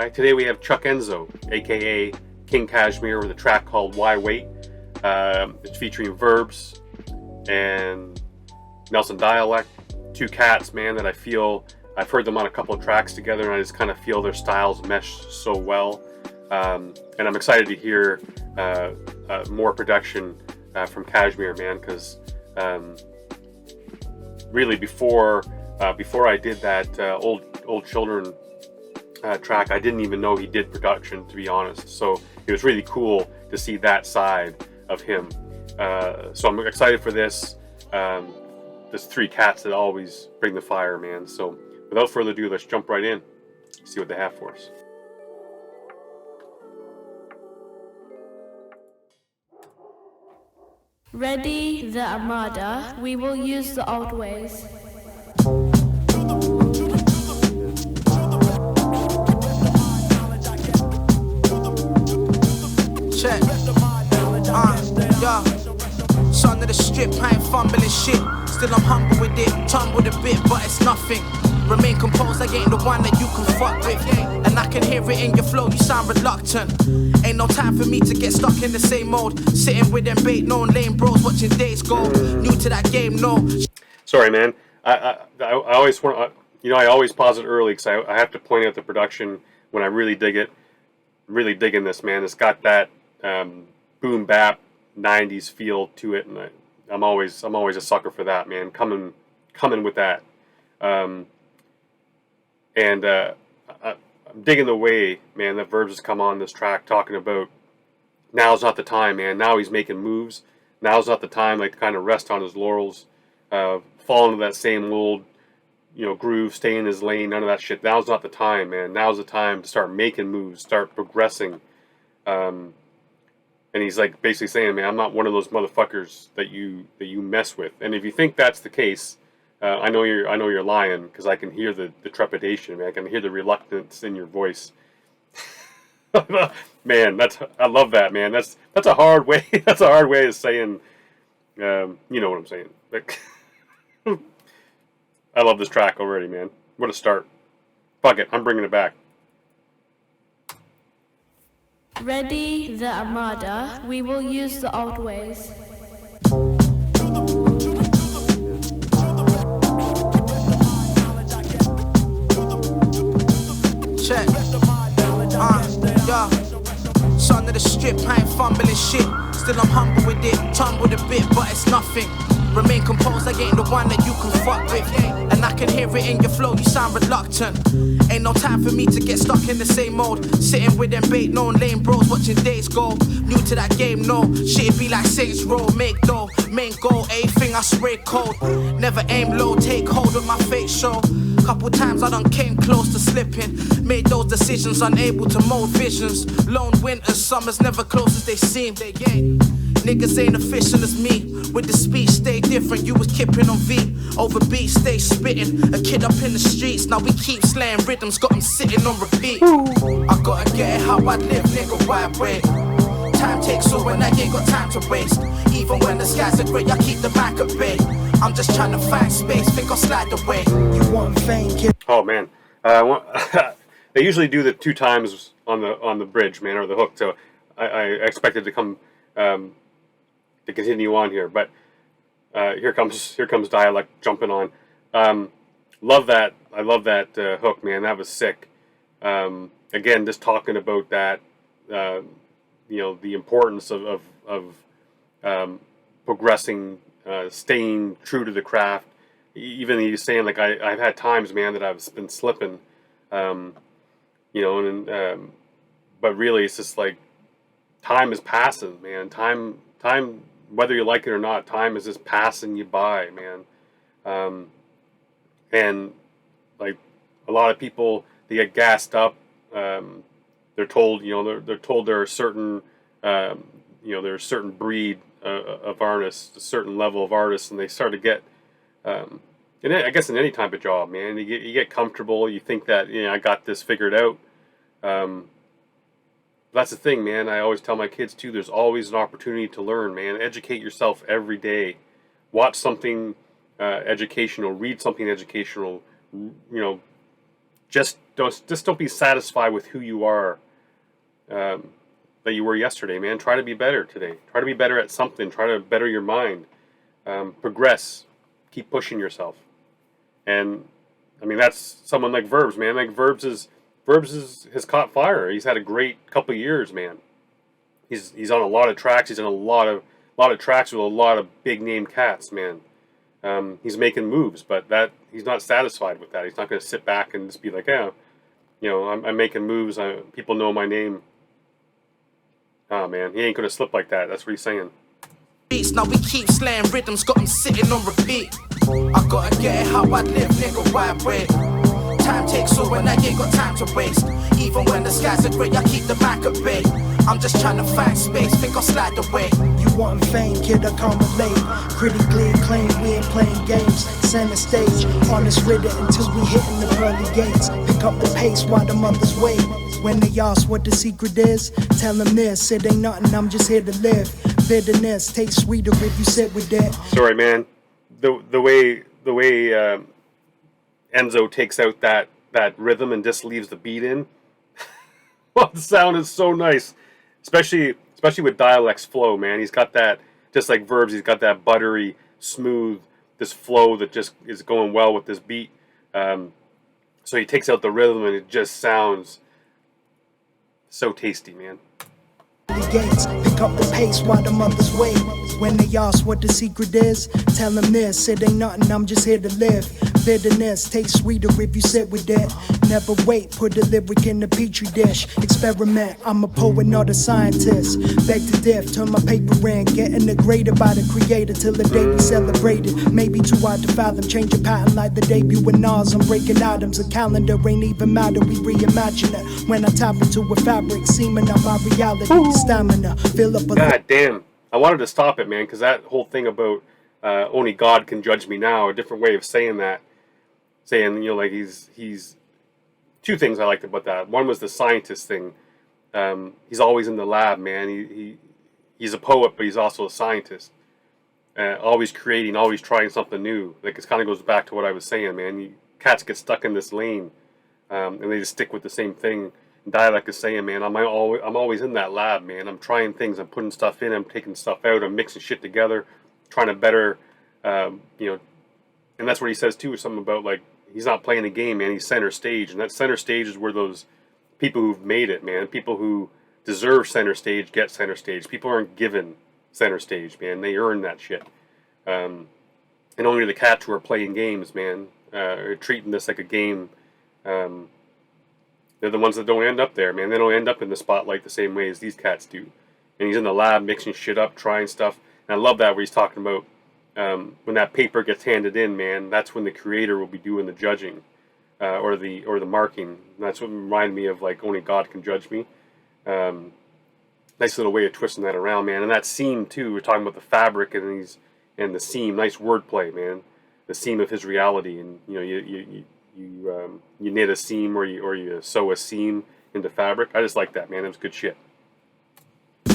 by. Today we have Chuck Enzo, aka King Kashmere, with a track called Why Wait. It's featuring Verbz and Nelson Dialect, two cats, man, that I feel, I've heard them on a couple of tracks together, and I just kind of feel their styles mesh so well. And I'm excited to hear more production from Kashmere, man, because really before I did that old children track, I didn't even know he did production, to be honest. So it was really cool to see that side of him. So I'm excited for this. There's three cats that always bring the fire, man. So without further ado, let's jump right in, see what they have for us. Ready the Armada, we will use the old ways. Check. Yeah. Son of the strip, I ain't fumbling shit. Still I'm humble with it, tumbled a bit, but it's nothing. Remain composed, I ain't the one that you can fuck with. And I can hear it in your flow, you sound reluctant. Ain't no time for me to get stuck in the same mode. Sitting with them bait known lame bros, watching days go. New to that game, no. Sorry, man. I always want, I always pause it early because I have to point out the production when I really dig it. Really digging this, man. It's got that boom bap 90s feel to it, and I'm always a sucker for that, man. Coming with that. I'm digging the way, man, that Verbz has come on this track talking about now's not the time, man. Now he's making moves. Now's not the time, like, to kind of rest on his laurels, fall into that same old, groove, stay in his lane, none of that shit. Now's not the time, man. Now's the time to start making moves, start progressing. And he's like basically saying, man, I'm not one of those motherfuckers that you mess with. And if you think that's the case, I know you're lying, because I can hear the trepidation, man. I can hear the reluctance in your voice. Man, I love that, man. That's a hard way. That's a hard way of saying, you know what I'm saying. Like, I love this track already, man. What a start. Fuck it, I'm bringing it back. Ready the Armada, we will use the old ways. Check. Yeah. Son of the strip, I ain't fumbling shit. Still I'm humble with it, tumbled a bit, but it's nothing. Remain composed, I ain't the one that you can fuck with. And I can hear it in your flow, you sound reluctant. Ain't no time for me to get stuck in the same mode. Sitting with them bait known lame bros, watching days go. New to that game, no. Shit be like Saints Row, make dough. Main goal, everything I spray cold. Never aim low, take hold of my fate show. Couple times I done came close to slipping. Made those decisions, unable to mold visions. Lone winters, summers never close as they seem. They ain't. Niggas ain't official as me. With the speech, stay different. You was kipping on V. Over beats, stay spitting. A kid up in the streets. Now we keep slaying rhythms. Got them sitting on repeat. I gotta get it how I live, nigga, why wait? Time takes over and I ain't got time to waste. Even when the skies are grey, I keep the mic at bay. I'm just trying to find space, think I'll slide away. You want fame, kid? Oh, man. They usually do the two times on the bridge, man, or the hook. So I expected to come to continue on here, but here comes Dialect jumping on. Love that. I love that hook, man. That was sick. Again, just talking about that, the importance of progressing, staying true to the craft. Even he's saying, like, I've had times, man, that I've been slipping, but really it's just like time is passing, man. Time, whether you like it or not, time is just passing you by, man. And like a lot of people, they get gassed up. They're told, they're told there are certain, there's a certain breed of artists, a certain level of artists, and they start to get, and I guess in any type of job, man, you get comfortable. You think that, I got this figured out. That's the thing, man. I always tell my kids too, there's always an opportunity to learn, man. Educate yourself every day. Watch something educational, read something educational, just don't be satisfied with who you are, that you were yesterday, man. Try to be better today. Try to be better at something. Try to better your mind. Progress. Keep pushing yourself. And I mean, that's someone like Verbz, man. Like Verbz has caught fire. He's had a great couple of years, man. He's on a lot of tracks. He's on a lot of tracks with a lot of big name cats, man. He's making moves, but he's not satisfied with that. He's not going to sit back and just be like, yeah, you know, I'm making moves. People know my name. Oh man, he ain't going to slip like that. That's what he's saying. Now we keep slaying rhythms, got them sitting on repeat. I gotta get it how I live, nigga, why wait? Time takes all and I ain't got time to waste. Even when the skies are grey, I keep the mic at bay. I'm just trying to find space, think I'll slide away. You want fame, kid, I can't relate. Critically acclaimed, we ain't playing games. Center stage, honest ridden until we hitting the pearly gates. Pick up the pace while the mothers wait. When they ask what the secret is, tell them this, it ain't nothing, I'm just here to live. Bitterness tastes sweeter if you sit with it. Sorry, man. The way Enzo takes out that rhythm and just leaves the beat in. Well, the sound is so nice, especially with Dialect's flow, man. He's got that, just like Verbz. He's got that buttery, smooth, this flow that just is going well with this beat. So he takes out the rhythm and it just sounds so tasty, man. The gates, pick up the pace while the mothers wait. When they ask what the secret is, tell them this, it ain't nothing, I'm just here to live. Bitterness tastes sweeter if you sit with it. Never wait, put a lyric in the petri dish. Experiment, I'm a poet, not a scientist. Beg to diff, turn my paper in. Getting degraded by the creator till the day we celebrate it. Maybe too hard to fathom, change a pattern like the debut with Nas. I'm breaking atoms, a calendar ain't even matter, we reimagine it. When I tap into a fabric, seeming on my reality, stamina, fill up a... God damn, I wanted to stop it, man, because that whole thing about only God can judge me now, a different way of saying that. Saying, you know, like he's two things I liked about that. One was the scientist thing. He's always in the lab, man. He's a poet, but he's also a scientist. Always creating, always trying something new. Like, it kind of goes back to what I was saying, man. Cats get stuck in this lane, and they just stick with the same thing. And Dialect is saying, man, I'm always in that lab, man. I'm trying things. I'm putting stuff in. I'm taking stuff out. I'm mixing shit together, trying to better, you know. And that's what he says too, something about like, he's not playing the game, man. He's center stage. And that center stage is where those people who've made it, man. People who deserve center stage get center stage. People aren't given center stage, man. They earn that shit. And only the cats who are playing games, man, are treating this like a game. They're the ones that don't end up there, man. They don't end up in the spotlight the same way as these cats do. And he's in the lab mixing shit up, trying stuff. And I love that where he's talking about when that paper gets handed in, man, that's when the creator will be doing the judging, or the marking. And that's what reminded me of like only God can judge me. Nice little way of twisting that around, man. And that seam too. We're talking about the fabric and the seam. Nice wordplay, man. The seam of his reality, and you know you knit a seam or you sew a seam into fabric. I just like that, man. It was good shit.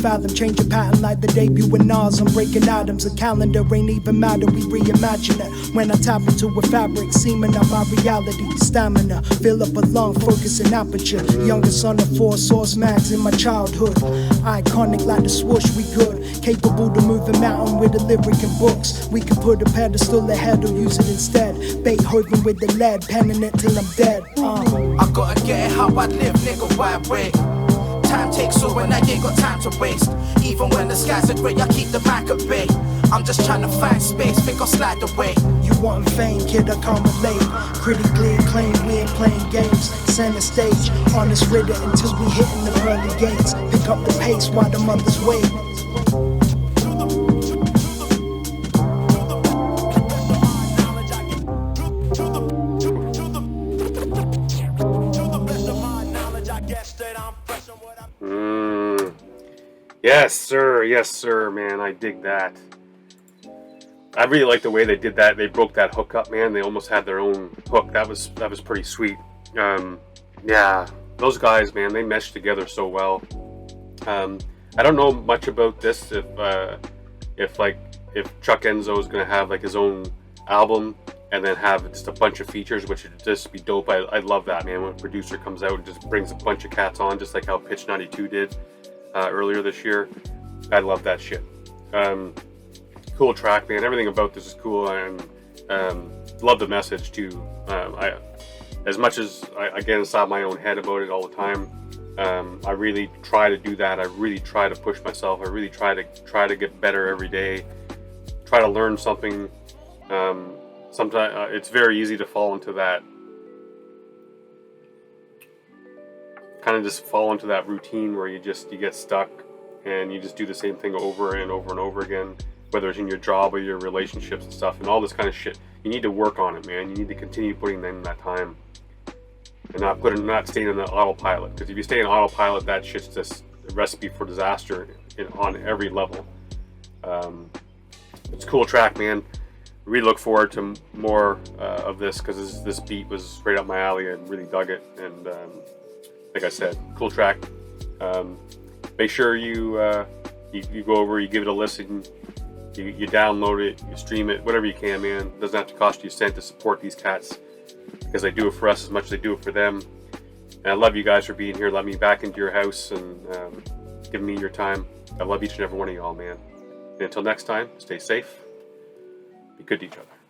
Fathom, change a pattern like the debut with Nas. I'm breaking atoms, a calendar ain't even matter, we reimagine it. When I tap into a fabric, seeming on my reality, stamina, fill up a lung, focus and aperture. Youngest son of 4 source mags in my childhood. Iconic like the swoosh, we good. Capable to move a mountain with a lyric and books. We can put a pedestal ahead or use it instead. Beethoven with the lead, penning it till I'm dead. I gotta get it how I live, nigga, why wait? Time takes all and I ain't got time to waste. Even when the skies are grey, I keep the mic at bay. I'm just trying to find space, think I'll slide away. You want fame, kid, I can't relate. Critically acclaimed, we ain't playing games. Center stage, honest ridden until we hitting the pearly gates. Pick up the pace while the mothers wait. Yes sir, man, I dig that. I really like the way they did that. They broke that hook up, man. They almost had their own hook. That was pretty sweet. Yeah, those guys, man, they meshed together so well. I don't know much about this. If Chuck Enzo is gonna have like his own album and then have just a bunch of features, which would just be dope. I love that, man, when a producer comes out and just brings a bunch of cats on, just like how Pitch 92 did earlier this year. I love that shit. Cool track, man. Everything about this is cool, and love the message too. As much as I get inside my own head about it all the time, I really try to do that. I really try to push myself. I really try to get better every day. Try to learn something. Sometimes it's very easy to fall into that, kind of just fall into that routine where you get stuck and you just do the same thing over and over and over again, whether it's in your job or your relationships and stuff and all this kind of shit. You need to work on it, man. You need to continue putting in that time and not staying in the autopilot, because if you stay in autopilot, that shit's just a recipe for disaster on every level. It's a cool track, man. Really look forward to more of this, because this beat was right up my alley. I really dug it, and like I said, cool track. Make sure you go over, you give it a listen, you download it, you stream it, whatever you can, man. It doesn't have to cost you a cent to support these cats, because they do it for us as much as they do it for them. And I love you guys for being here, letting me back into your house and giving me your time. I love each and every one of y'all, man. And until next time, stay safe. Be good to each other.